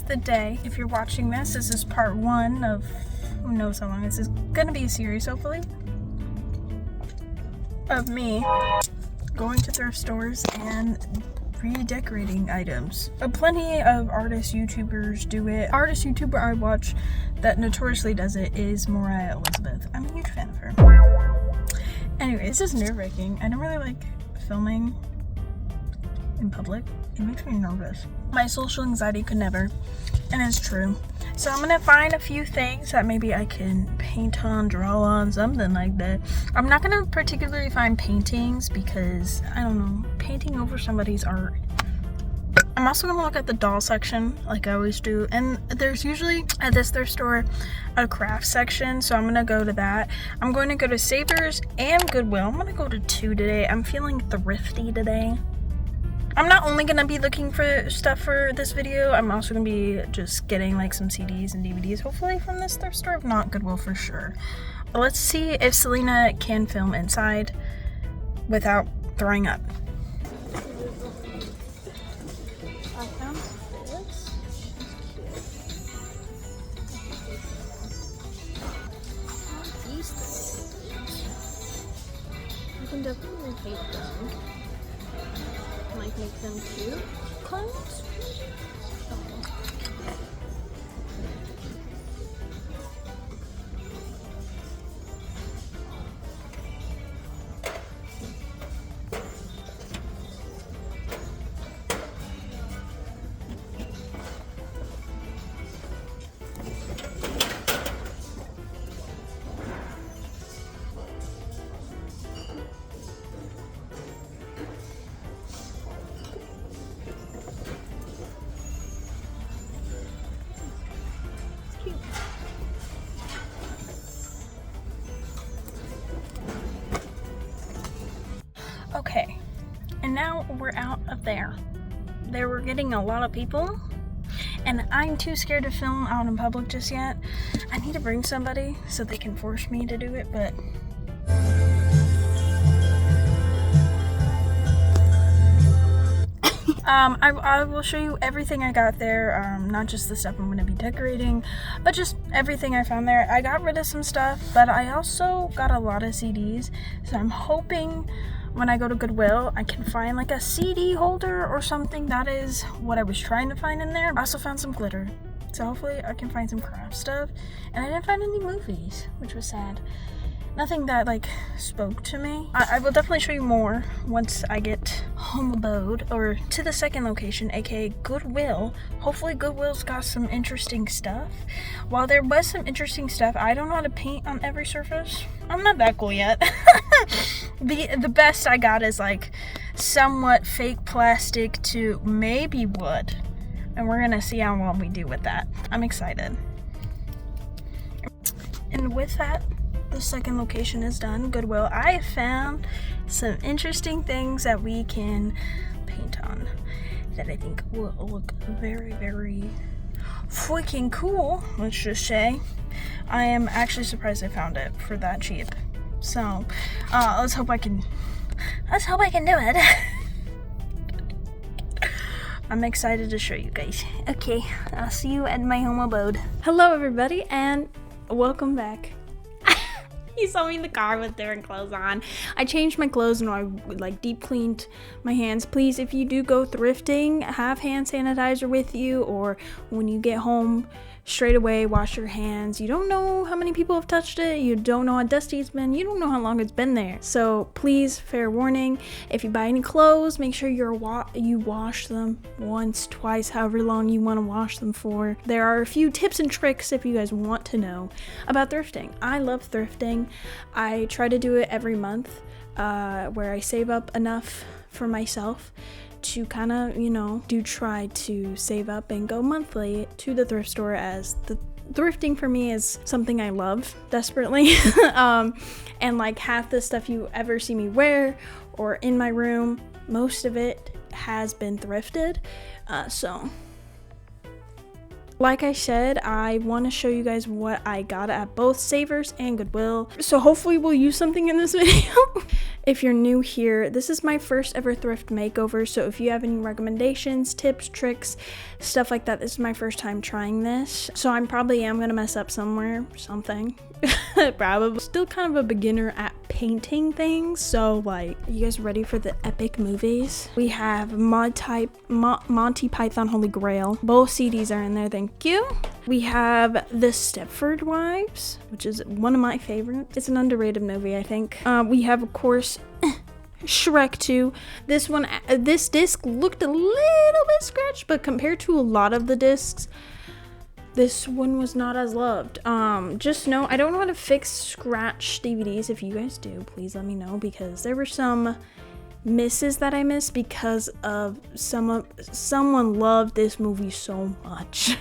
the day. If you're watching this is part 1 of who knows how long this is gonna be a series, hopefully, of me going to thrift stores and redecorating items. Plenty of artist YouTubers do it. Artist YouTuber I watch that notoriously does it is Mariah Elizabeth. I'm a huge fan of her. Anyway, this is nerve-wracking. I don't really like filming in public. It makes me nervous. My social anxiety could never, and it's true. So I'm gonna find a few things that maybe I can paint on, draw on, something like that. I'm not gonna particularly find paintings because, I don't know, painting over somebody's art. I'm also gonna look at the doll section like I always do, and there's usually at this thrift store a craft section, so I'm gonna go to that. I'm going to go to Savers and Goodwill. I'm gonna go to 2 today. I'm feeling thrifty today. I'm not only gonna be looking for stuff for this video, I'm also gonna be just getting like some CDs and DVDs, hopefully from this thrift store, if not Goodwill for sure. But let's see if Selena can film inside without throwing up. I found this. These things. You can definitely paint them. Like make them cute clothes. Okay, and now we're out of there. They were getting a lot of people, and I'm too scared to film out in public just yet. I need to bring somebody so they can force me to do it, but I will show you everything I got there, not just the stuff I'm going to be decorating, but just everything I found there. I got rid of some stuff, but I also got a lot of CDs, so I'm hoping when I go to Goodwill, I can find like a CD holder or something. That is what I was trying to find in there. I also found some glitter, so hopefully I can find some craft stuff. And I didn't find any movies, which was sad. Nothing that like spoke to me. I will definitely show you more once I get home abode or to the second location, aka Goodwill. Hopefully Goodwill's got some interesting stuff. While there was some interesting stuff, I don't know how to paint on every surface. I'm not that cool yet. The best I got is like somewhat fake plastic to maybe wood, and we're gonna see how well we do with that. I'm excited. And with that, the second location is done, Goodwill. I have found some interesting things that we can paint on that I think will look very, very freaking cool, let's just say. I am actually surprised I found it for that cheap. So, let's hope I can do it. I'm excited to show you guys. Okay, I'll see you at my home abode. Hello everybody, and welcome back. You saw me in the car with different clothes on. I changed my clothes and I like deep cleaned my hands. Please, if you do go thrifting, have hand sanitizer with you, or when you get home, straight away wash your hands. You don't know how many people have touched it. You don't know how dusty it's been. You don't know how long it's been there. So please, fair warning, if you buy any clothes, make sure you wash them once, twice, however long you want to wash them for. There are a few tips and tricks if you guys want to know about thrifting. I love thrifting. I try to do it every month, where I save up enough for myself to kind of, do try to save up and go monthly to the thrift store, as the thrifting for me is something I love desperately. And like half the stuff you ever see me wear or in my room, most of it has been thrifted. So Like I said, I want to show you guys what I got at both Savers and Goodwill. So hopefully we'll use something in this video. If you're new here, this is my first ever thrift makeover. So if you have any recommendations, tips, tricks, stuff like that, this is my first time trying this. So I probably am going to mess up somewhere, something. Probably still kind of a beginner at painting things. So like, are you guys ready for the epic movies? We have Monty Python Holy Grail. Both CDs are in there, thank you. We have The Stepford Wives, which is one of my favorites. It's an underrated movie, I think. We have, of course, Shrek 2. This disc looked a little bit scratched, but compared to a lot of the discs, this one was not as loved. Just know I don't know how to fix scratch DVDs. If you guys do, please let me know, because there were some misses that I missed because of someone loved this movie so much.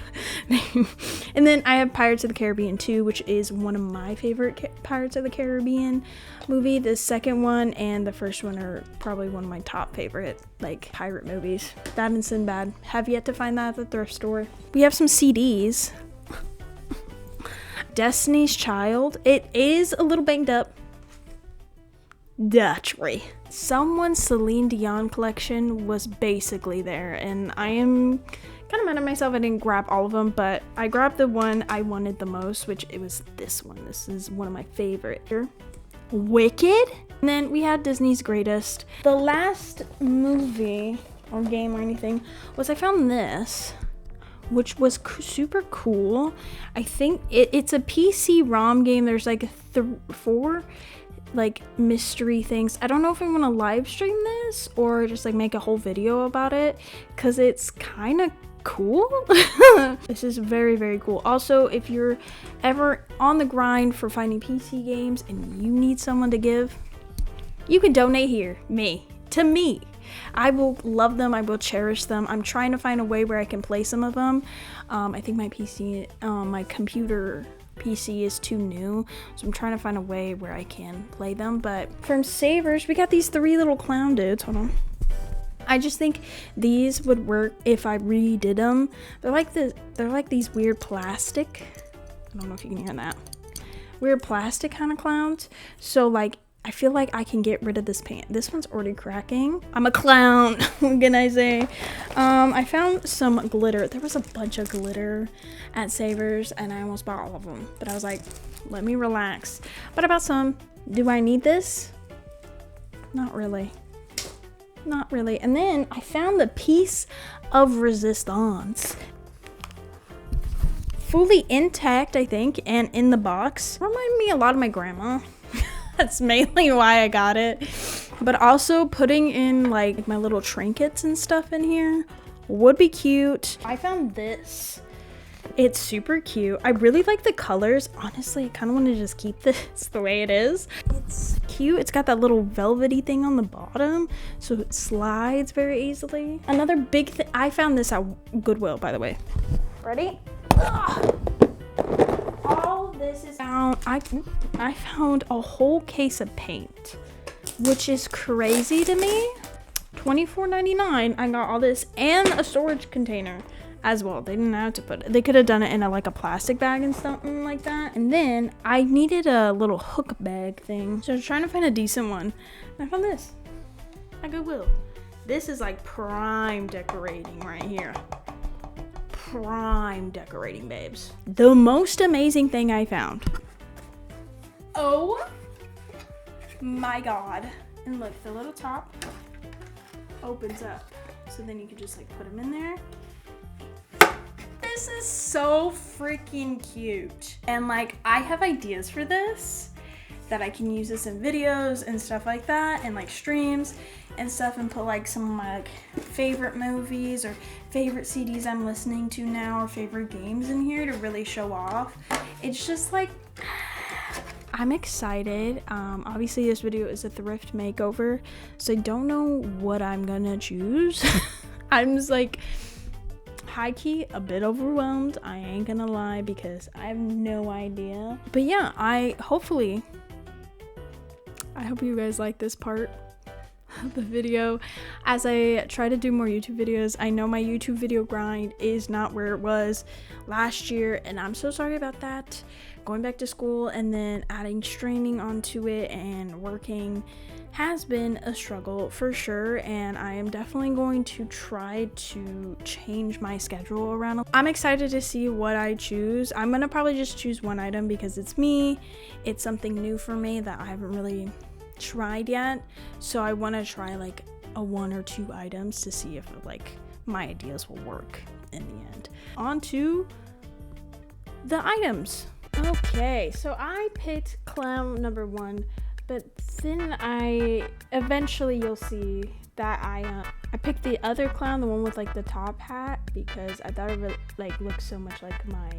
And then I have Pirates of the Caribbean 2, which is one of my favorite Pirates of the Caribbean movie. The second one and the first one are probably one of my top favorite like pirate movies. That and Sinbad. Have yet to find that at the thrift store. We have some CDs. Destiny's Child. It is a little banged up. Dutchery. Someone's Celine Dion collection was basically there, and I am kind of mad at myself I didn't grab all of them, but I grabbed the one I wanted the most, which it was this one. This is one of my favorite. Wicked. And then we had Disney's Greatest. The last movie or game or anything was I found this, which was super cool. I think it's a PC ROM game. There's like 4 like mystery things. I don't know if I'm gonna live stream this or just like make a whole video about it, because it's kind of cool. This is very, very cool. Also, if you're ever on the grind for finding PC games and you need someone to give, you can donate here, to me. I will love them. I will cherish them. I'm trying to find a way where I can play some of them. I think my my computer PC is too new, so I'm trying to find a way where I can play them. But from Savers, we got these 3 little clown dudes. Hold on. I just think these would work if I redid them. They're like these weird plastic. I don't know if you can hear that. Weird plastic kind of clowns. So like, I feel like I can get rid of this paint. This one's already cracking. I'm a clown. What can I say? I found some glitter. There was a bunch of glitter at Savers and I almost bought all of them. But I was like, let me relax. But I bought some. Do I need this? Not really. Not really. And then I found the piece of resistance. Fully intact, I think, and in the box. Remind me a lot of my grandma. That's mainly why I got it. But also putting in like my little trinkets and stuff in here would be cute. I found this. It's super cute. I really like the colors. Honestly, I kind of want to just keep this the way it is. It's cute. It's got that little velvety thing on the bottom, so it slides very easily. Another big thing, I found this at Goodwill, by the way. Ready? Ugh. All this is found. I found a whole case of paint, which is crazy to me. $24.99. I got all this and a storage container as well. They didn't have to put it. They could have done it in like a plastic bag and something like that. And then I needed a little hook bag thing, so I was trying to find a decent one. And I found this at Goodwill. This is like prime decorating right here. Prime decorating, babes. The most amazing thing I found. Oh my god. And look, the little top opens up, so then you can just like put them in there. This is so freaking cute. And like, I have ideas for this that I can use this in videos and stuff like that, and like streams and stuff, and put like some of my like favorite movies or favorite CDs I'm listening to now, or favorite games in here to really show off. It's just like, I'm excited. Obviously this video is a thrift makeover, so I don't know what I'm gonna choose. I'm just like high-key a bit overwhelmed, I ain't gonna lie, because I have no idea. But yeah, I hope you guys like this part. the video as I try to do more YouTube videos. I know my YouTube video grind is not where it was last year, and I'm so sorry about that. Going back to school and then adding streaming onto it and working has been a struggle for sure, and I am definitely going to try to change my schedule around. I'm excited to see what I choose. I'm gonna probably just choose one item because it's me. It's something new for me that I haven't really tried yet, so I want to try like a 1 or 2 items to see if like my ideas will work in the end. On to the items. Okay, so I picked clown number 1, but then you'll see that I picked the other clown, the one with like the top hat, because I thought it would like look so much like my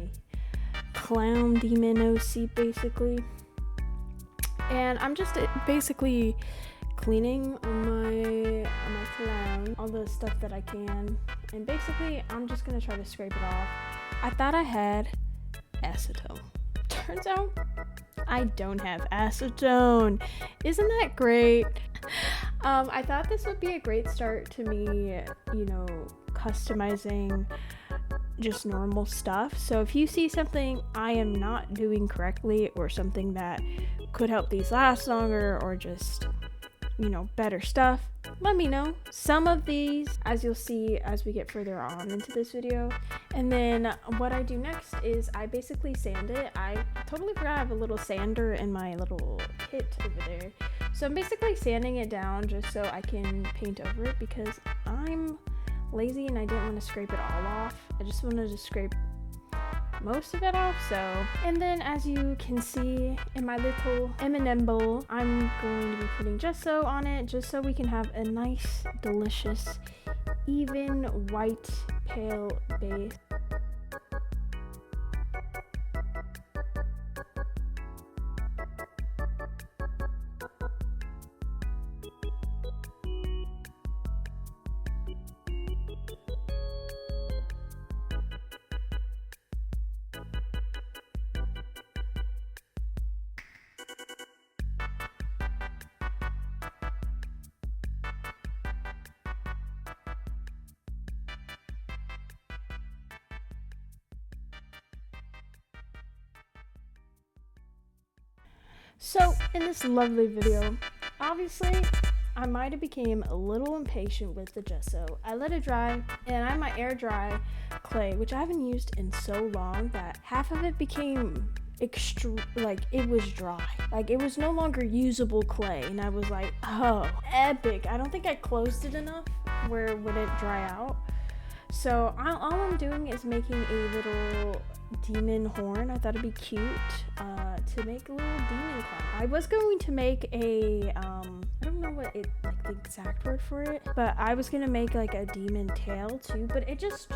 clown demon OC basically. And I'm just basically cleaning on my clown, all the stuff that I can, and basically I'm just gonna try to scrape it off. I thought I had acetone. Turns out I don't have acetone. Isn't that great? I thought this would be a great start to me, you know, customizing just normal stuff. So if you see something I am not doing correctly, or something that could help these last longer, or just, you know, better stuff, let me know. Some of these, as you'll see as we get further on into this video. And then what I do next is I basically sand it. I totally forgot I have a little sander in my little kit over there. So I'm basically sanding it down just so I can paint over it, because I'm lazy and I didn't want to scrape it all off. I just wanted to scrape most of it off. So, and then as you can see in my little M&M bowl, I'm going to be putting gesso on it just so we can have a nice, delicious, even white pale base. So in this lovely video, obviously I might have became a little impatient with the gesso. I let it dry, and I have my air dry clay, which I haven't used in so long that half of it became like it was dry, like it was no longer usable clay, and I was like, oh, epic. I don't think I closed it enough where it wouldn't dry out. So all I'm doing is making a little demon horn. I thought it'd be cute to make a little demon clown. I was going to make a I don't know what it like the exact word for it, but I was gonna make like a demon tail too, but it just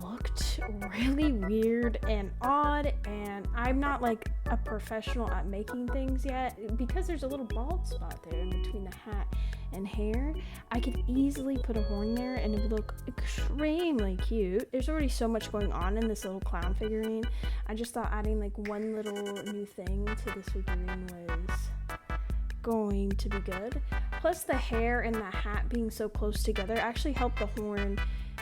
looked really weird and odd, and I'm not like a professional at making things yet, because there's a little bald spot there in between the hat and hair. I could easily put a horn there and it would look extremely cute. There's already so much going on in this little clown figurine. I just thought adding like one little new thing to this figurine was going to be good. Plus the hair and the hat being so close together actually helped the horn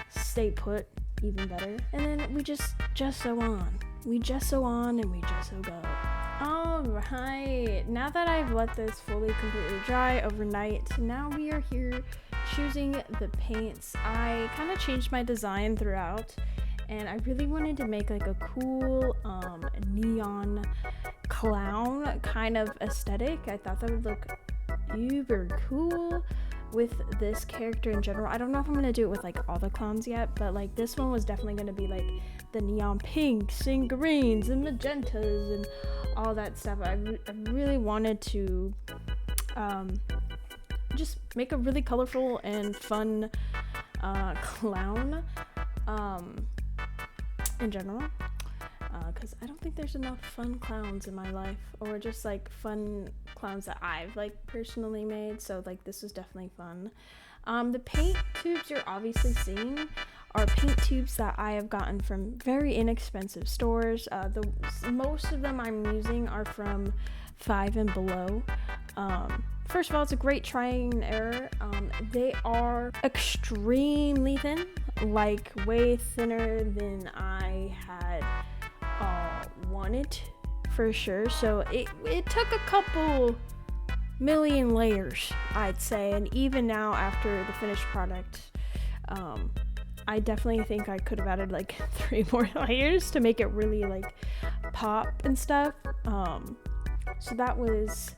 stay put even better. And then we just gesso on. We gesso on and we gesso go. Alright, now that I've let this fully completely dry overnight, now we are here choosing the paints. I kind of changed my design throughout, and I really wanted to make like a cool neon clown kind of aesthetic. I thought that would look uber cool with this character in general. I don't know if I'm gonna do it with like all the clowns yet, but like this one was definitely gonna be like the neon pinks and greens and magentas and all that stuff. I really wanted to just make a really colorful and fun clown in general, because I don't think there's enough fun clowns in my life, or just like fun clowns that I've like personally made, so like this was definitely fun. The paint tubes you're obviously seeing are paint tubes that I have gotten from very inexpensive stores. Most of them I'm using are from 5 and Below. First of all, it's a great trying and error. They are extremely thin, like way thinner than I had wanted for sure. So it took a couple million layers, I'd say, and even now after the finished product, I definitely think I could have added like 3 more layers to make it really like pop and stuff. So that was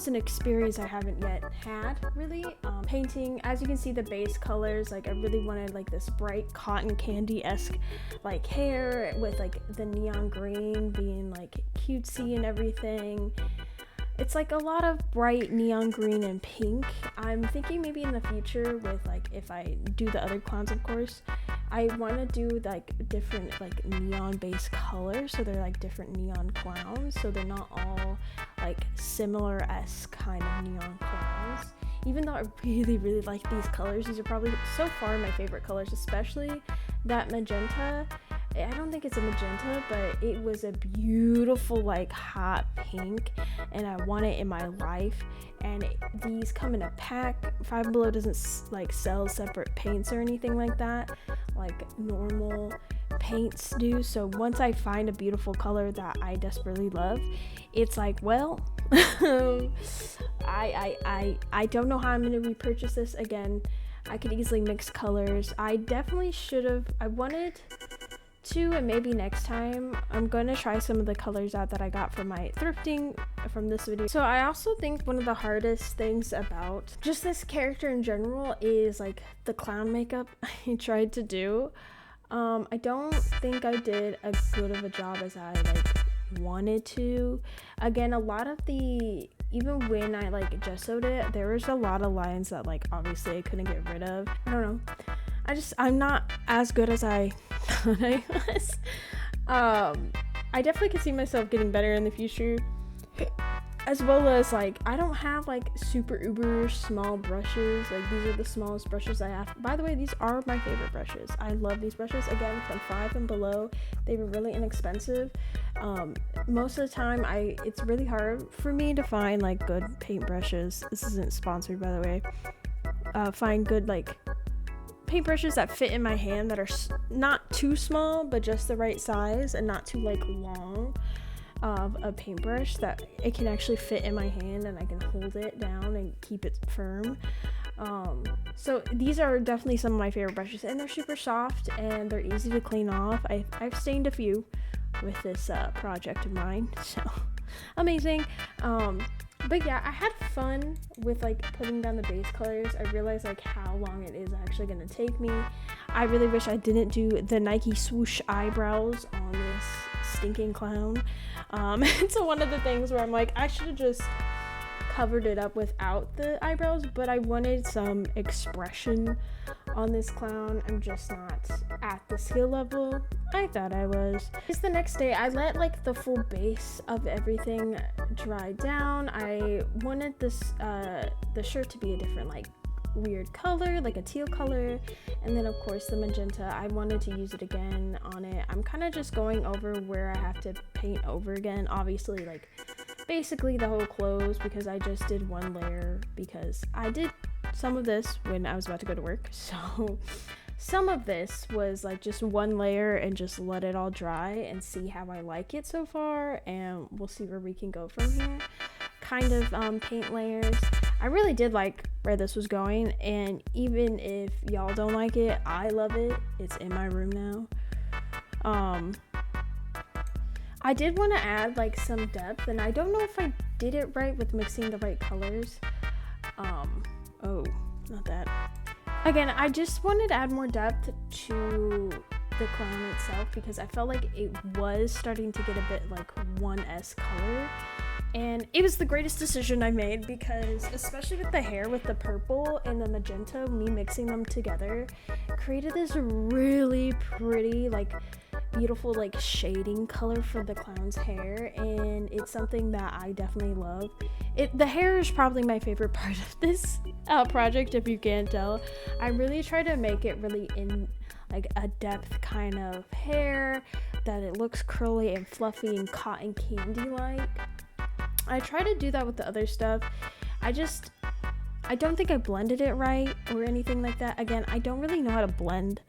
an experience I haven't yet had, really. Painting, as you can see, the base colors, like I really wanted like this bright cotton candy-esque like hair with like the neon green being like cutesy and everything. It's like a lot of bright neon green and pink. I'm thinking maybe in the future with like, if I do the other clowns, of course, I want to do like different like neon based colors, so they're like different neon clowns, so they're not all like similar-esque kind of neon clowns. Even though I really like these colors, these are probably so far my favorite colors, especially that magenta. I don't think it's a magenta, but it was a beautiful like hot pink, and I want it in my life. And these come in a pack. Five Below doesn't like sell separate paints or anything like that, like normal paints do. So once I find a beautiful color that I desperately love, it's like, well, I don't know how I'm gonna repurchase this again. I could easily mix colors. I definitely should have. I wanted to, and maybe next time I'm going to try some of the colors out that I got from my thrifting from this video. So I also think one of the hardest things about just this character in general is like the clown makeup I tried to do. I don't think I did as good of a job as I like wanted to. Again, a lot of the, even when I like gessoed it, there was a lot of lines that like obviously I couldn't get rid of. I don't know, I'm not as good as I thought I was. I definitely could see myself getting better in the future, as well as like I don't have like super uber small brushes. Like these are the smallest brushes I have. By the way, these are my favorite brushes. I love these brushes. Again, from Five and Below, they were really inexpensive. Most of the time it's really hard for me to find like good paint brushes. This isn't sponsored, by the way. Find good like paintbrushes that fit in my hand, that are not too small but just the right size, and not too like long of a paintbrush, that it can actually fit in my hand and I can hold it down and keep it firm. So these are definitely some of my favorite brushes, and they're super soft and they're easy to clean off. I've stained a few with this project of mine, so amazing. But yeah, I had fun with like putting down the base colors. I realized like how long it is actually going to take me. I really wish I didn't do the Nike swoosh eyebrows on this stinking clown. It's one of the things where I'm like, I should have just covered it up without the eyebrows, but I wanted some expression on this clown. I'm just not at the skill level I thought I was. It's the next day. I let like the full base of everything dry down. I wanted this the shirt to be a different like weird color, like a teal color, and then of course the magenta, I wanted to use it again on it. I'm kind of just going over where I have to paint over again, obviously like basically the whole clothes, because I just did one layer, because I did some of this when I was about to go to work, so some of this was like just one layer and just let it all dry and see how I like it so far, and we'll see where we can go from here. Kind of paint layers. I really did like where this was going, and even if y'all don't like it, I love it. It's in my room now. I did want to add like some depth, and I don't know if I did it right with mixing the right colors. Oh, not that. Again, I just wanted to add more depth to the clown itself, because I felt like it was starting to get a bit like 1S color. And it was the greatest decision I made, because especially with the hair, with the purple and the magenta, me mixing them together created this really pretty, like beautiful, like shading color for the clown's hair, and it's something that I definitely love. The hair is probably my favorite part of this project, if you can't tell. I really try to make it really in like a depth kind of hair, that it looks curly and fluffy and cotton candy like. I try to do that with the other stuff. I don't think I blended it right or anything like that. Again, I don't really know how to blend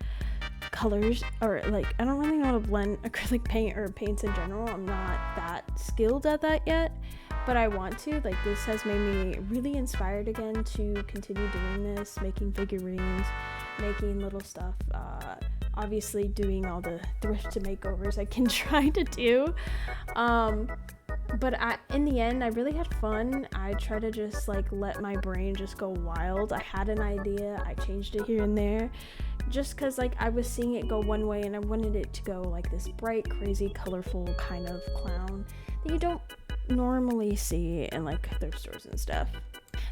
colors, or like I don't really know how to blend acrylic paint or paints in general. I'm not that skilled at that yet, but I want to. Like, this has made me really inspired again to continue doing this, making figurines, making little stuff, obviously doing all the thrift makeovers I can try to do. But in the end, I really had fun. I try to just like let my brain just go wild. I had an idea, I changed it here and there, just because like I was seeing it go one way and I wanted it to go like this bright, crazy, colorful kind of clown that you don't normally see in like thrift stores and stuff.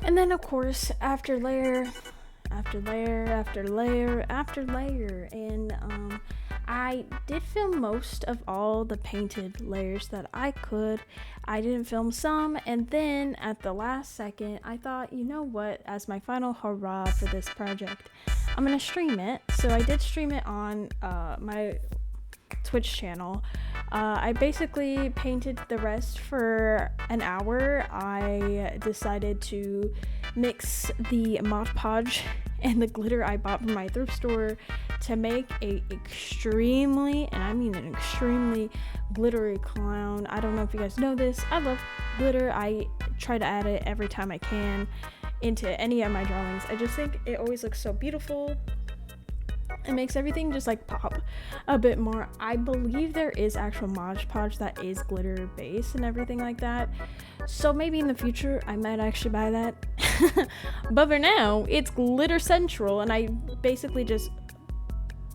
And then of course, after layer after layer after layer after layer, and I did film most of all the painted layers that I could. I didn't film some, and then at the last second I thought, you know what, as my final hurrah for this project, I'm gonna stream it. So I did stream it on my Twitch channel. I basically painted the rest for an hour. I decided to mix the Mod Podge and the glitter I bought from my thrift store to make a extremely, and I mean an extremely glittery clown. I don't know if you guys know this, I love glitter. I try to add it every time I can into any of my drawings. I just think it always looks so beautiful. It makes everything just like pop a bit more. I believe there is actual Mod Podge that is glitter based and everything like that, so maybe in the future I might actually buy that. But for now, it's glitter central, and I basically just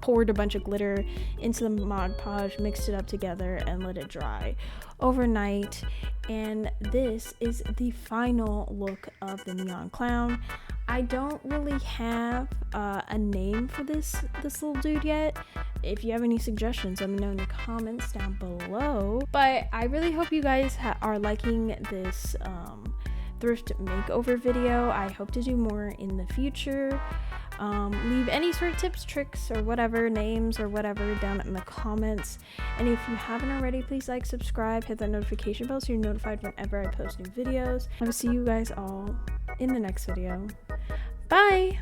poured a bunch of glitter into the Mod Podge, mixed it up together, and let it dry overnight. And this is the final look of the neon clown. I don't really have a name for this little dude yet. If you have any suggestions, let me know in the comments down below. But I really hope you guys are liking this thrift makeover video. I hope to do more in the future. Leave any sort of tips, tricks, or whatever, names or whatever down in the comments. And if you haven't already, please like, subscribe, hit that notification bell so you're notified whenever I post new videos. I will see you guys all in the next video. Bye!